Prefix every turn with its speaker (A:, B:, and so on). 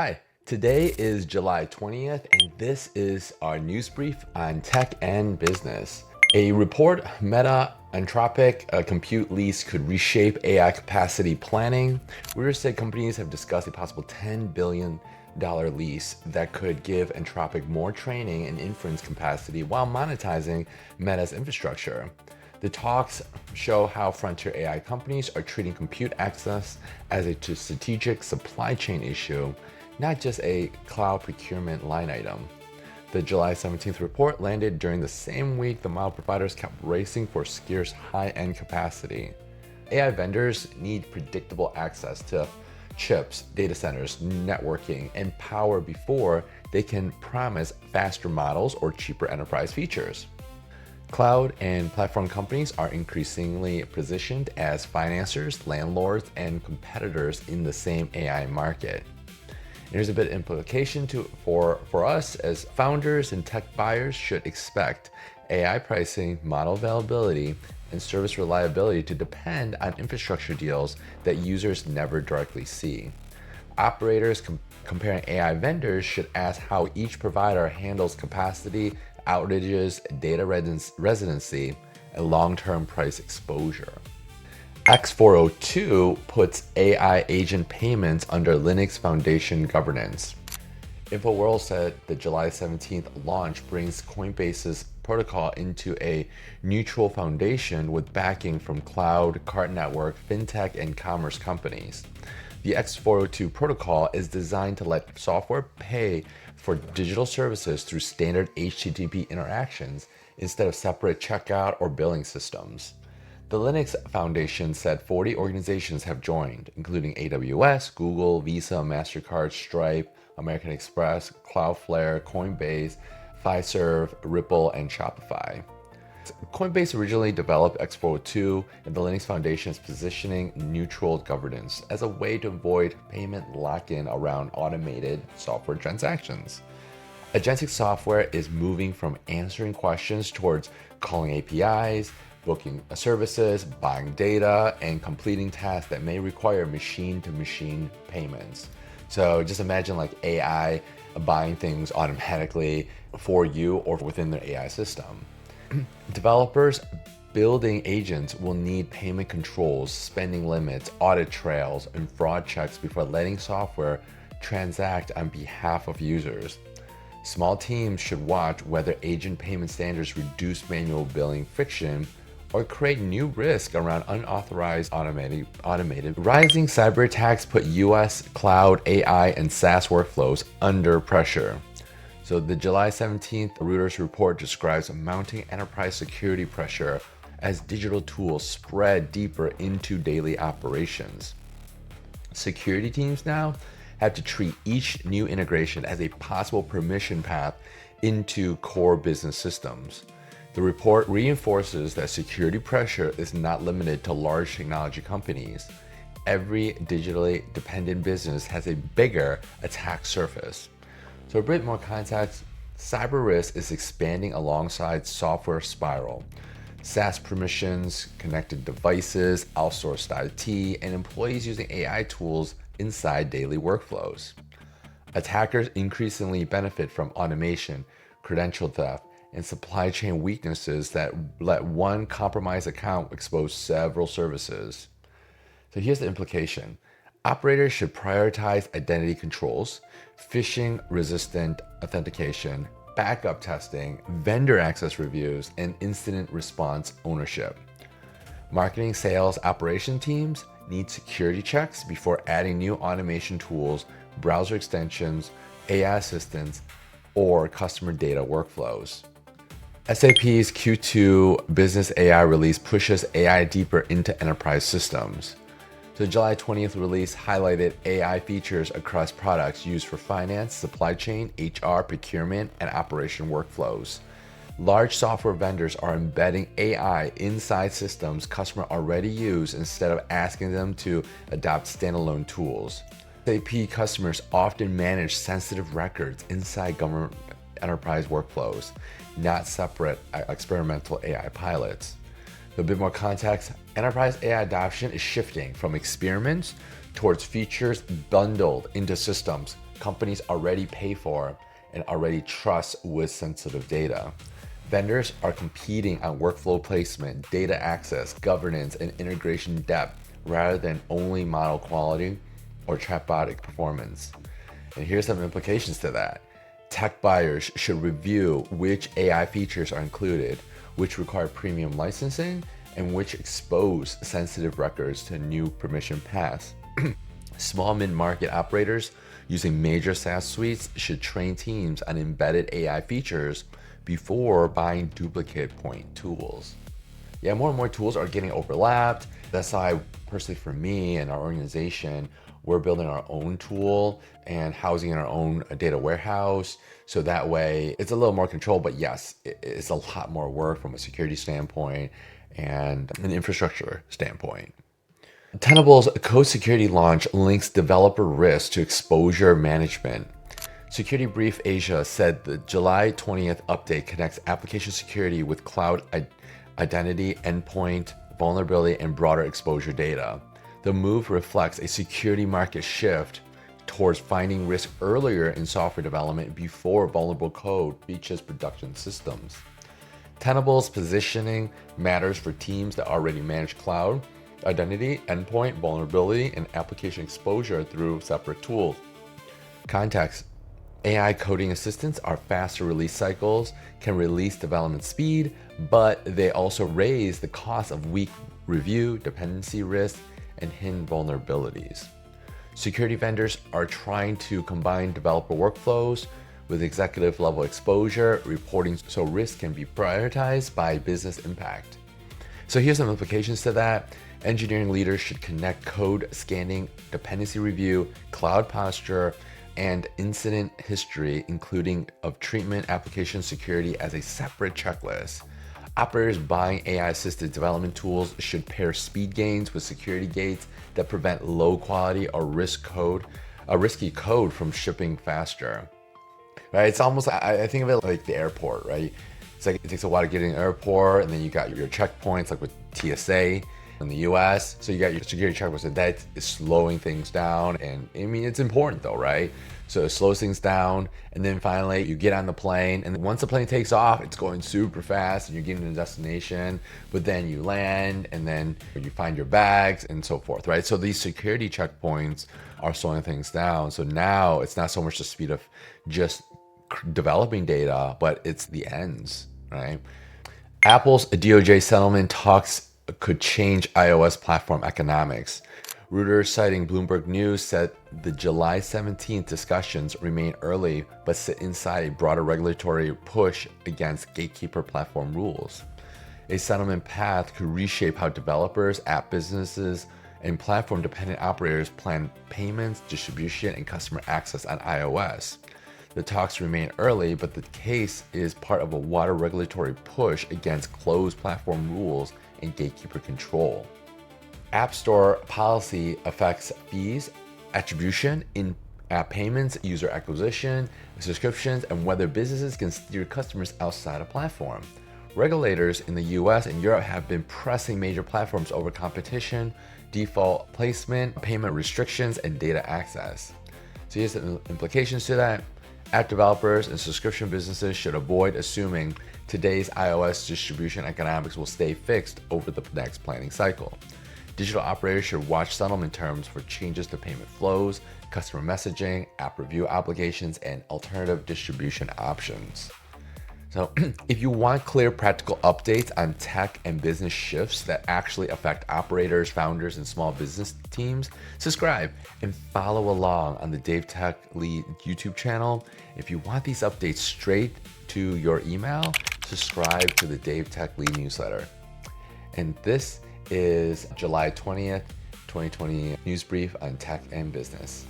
A: Hi, today is July 20th, and this is our news brief on tech and business. A report, Meta, Anthropic, a compute lease could reshape AI capacity planning. Reuters said companies have discussed a possible $10 billion lease that could give Anthropic more training and inference capacity while monetizing Meta's infrastructure. The talks show how frontier AI companies are treating compute access as a strategic supply chain issue, not just a cloud procurement line item. The July 17th report landed during the same week the model providers kept racing for scarce high-end capacity. AI vendors need predictable access to chips, data centers, networking, and power before they can promise faster models or cheaper enterprise features. Cloud and platform companies are increasingly positioned as financiers, landlords, and competitors in the same AI market. There's a bit of implication for us as founders and tech buyers should expect AI pricing, model availability, and service reliability to depend on infrastructure deals that users never directly see. Operators comparing AI vendors should ask how each provider handles capacity, outages, data residency, and long-term price exposure. X402 puts AI agent payments under Linux Foundation governance. InfoWorld said the July 17th launch brings Coinbase's protocol into a neutral foundation with backing from cloud, card network, fintech, and commerce companies. The X402 protocol is designed to let software pay for digital services through standard HTTP interactions instead of separate checkout or billing systems. The Linux Foundation said 40 organizations have joined, including AWS, Google, Visa, MasterCard, Stripe, American Express, Cloudflare, Coinbase, Fiserv, Ripple, and Shopify. Coinbase originally developed X402, and the Linux Foundation is positioning neutral governance as a way to avoid payment lock-in around automated software transactions. Agentic software is moving from answering questions towards calling APIs, booking services, buying data, and completing tasks that may require machine-to-machine payments. So just imagine like AI buying things automatically for you or within their AI system. Developers building agents will need payment controls, spending limits, audit trails, and fraud checks before letting software transact on behalf of users. Small teams should watch whether agent payment standards reduce manual billing friction or create new risk around unauthorized automated. Rising cyberattacks put US cloud, AI, and SaaS workflows under pressure. So the July 17th Reuters report describes mounting enterprise security pressure as digital tools spread deeper into daily operations. Security teams now have to treat each new integration as a possible permission path into core business systems. The report reinforces that security pressure is not limited to large technology companies. Every digitally dependent business has a bigger attack surface. So a bit more context, cyber risk is expanding alongside software spiral. SaaS permissions, connected devices, outsourced IT, and employees using AI tools inside daily workflows. Attackers increasingly benefit from automation, credential theft, and supply chain weaknesses that let one compromised account expose several services. So here's the implication. Operators should prioritize identity controls, phishing-resistant authentication, backup testing, vendor access reviews, and incident response ownership. Marketing, sales, operation teams need security checks before adding new automation tools, browser extensions, AI assistants, or customer data workflows. SAP's Q2 Business AI release pushes AI deeper into enterprise systems. The July 20th release highlighted AI features across products used for finance, supply chain, HR, procurement, and operation workflows. Large software vendors are embedding AI inside systems customers already use instead of asking them to adopt standalone tools. SAP customers often manage sensitive records inside government enterprise workflows, not separate experimental AI pilots. A bit more context, enterprise AI adoption is shifting from experiments towards features bundled into systems companies already pay for and already trust with sensitive data. Vendors are competing on workflow placement, data access, governance, and integration depth rather than only model quality or chatbotic performance. And here's some implications to that. Tech buyers should review which AI features are included, which require premium licensing, and which expose sensitive records to new permission paths. Small mid-market operators using major SaaS suites should train teams on embedded AI features before buying duplicate point tools. Yeah, more and more tools are getting overlapped. That's why, personally for me and our organization, we're building our own tool and housing in our own data warehouse. So that way it's a little more control, but yes, it's a lot more work from a security standpoint and an infrastructure standpoint. Tenable's code security launch links developer risk to exposure management. Security Brief Asia said the July 20th update connects application security with cloud identity, endpoint, vulnerability, and broader exposure data. The move reflects a security market shift towards finding risk earlier in software development before vulnerable code reaches production systems. Tenable's positioning matters for teams that already manage cloud, identity, endpoint, vulnerability, and application exposure through separate tools. Context: AI coding assistants are faster release cycles, can release development speed, but they also raise the cost of weak review, dependency risk, and hidden vulnerabilities. Security vendors are trying to combine developer workflows with executive level exposure reporting so risk can be prioritized by business impact. So here's some implications to that. Engineering leaders should connect code scanning, dependency review, cloud posture, and incident history, including of treatment application security as a separate checklist. Operators buying AI-assisted development tools should pair speed gains with security gates that prevent low quality or risky code from shipping faster. Right? It's almost, I think of it like the airport, right? It's like it takes a while to get in the airport, and then you got your checkpoints, like with TSA in the US. So you got your security checkpoints, and that is slowing things down. And I mean, it's important though, right? So it slows things down, and then finally you get on the plane, and once the plane takes off, it's going super fast, and you're getting to the destination, but then you land, and then you find your bags, and so forth, right? So these security checkpoints are slowing things down. So now it's not so much the speed of just developing data, but it's the ends, right? Apple's DOJ settlement talks could change iOS platform economics. Reuters, citing Bloomberg News, said the July 17th discussions remain early but sit inside a broader regulatory push against gatekeeper platform rules. A settlement path could reshape how developers, app businesses, and platform-dependent operators plan payments, distribution, and customer access on iOS. The talks remain early, but the case is part of a wider regulatory push against closed platform rules and gatekeeper control. App Store policy affects fees, attribution, in-app payments, user acquisition, subscriptions, and whether businesses can steer customers outside a platform. Regulators in the US and Europe have been pressing major platforms over competition, default placement, payment restrictions, and data access. So here's the implications to that. App developers and subscription businesses should avoid assuming today's iOS distribution economics will stay fixed over the next planning cycle. Digital operators should watch settlement terms for changes to payment flows, customer messaging, app review obligations, and alternative distribution options. So if you want clear, practical updates on tech and business shifts that actually affect operators, founders, and small business teams, subscribe and follow along on the Techlee YouTube channel. If you want these updates straight to your email, subscribe to the Techlee newsletter. And this is July 20th, 2020 news brief on tech and business.